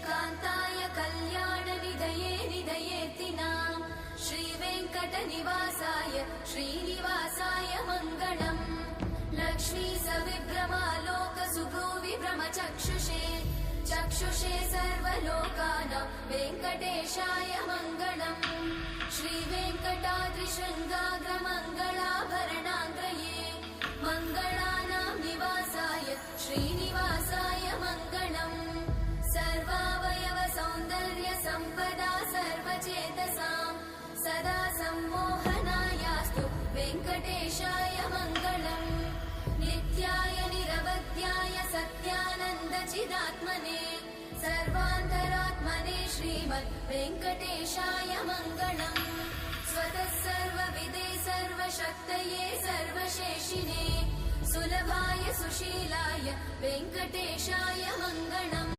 कान्ताय कल्याणनिधये निधयेऽर्तिनाम् श्रीवेङ्कटनिवासाय श्रीनिवासाय मङ्गलम् लक्ष्मी सविभ्रमालोकसुभ्रूविभ्रमचक्षुषे चक्षुषे सर्वलोकानां वेङ्कटेशाय मङ्गलम् श्रीवेङ्कटाद्रिशृङ्गाग्रमङ्गलाभरणाङ्ग्रये मङ्गलानां निवासाय श्रीनिवासाय मङ्गलम् सर्वावयव सौन्दर्य सम्पदा सर्वचेतसां सदा सम्मोहनायास्तु वेङ्कटेशाय मङ्गलम् नित्याय निरवध्याय सत्यानन्दचिदात्मने सर्वान्तरात्मने श्रीमद् वेङ्कटेशाय मङ्गलम् स्वतः सर्वविदे सर्वशक्तये सर्वशेषिने सुलभाय सुशीलाय वेङ्कटेशाय मङ्गलम्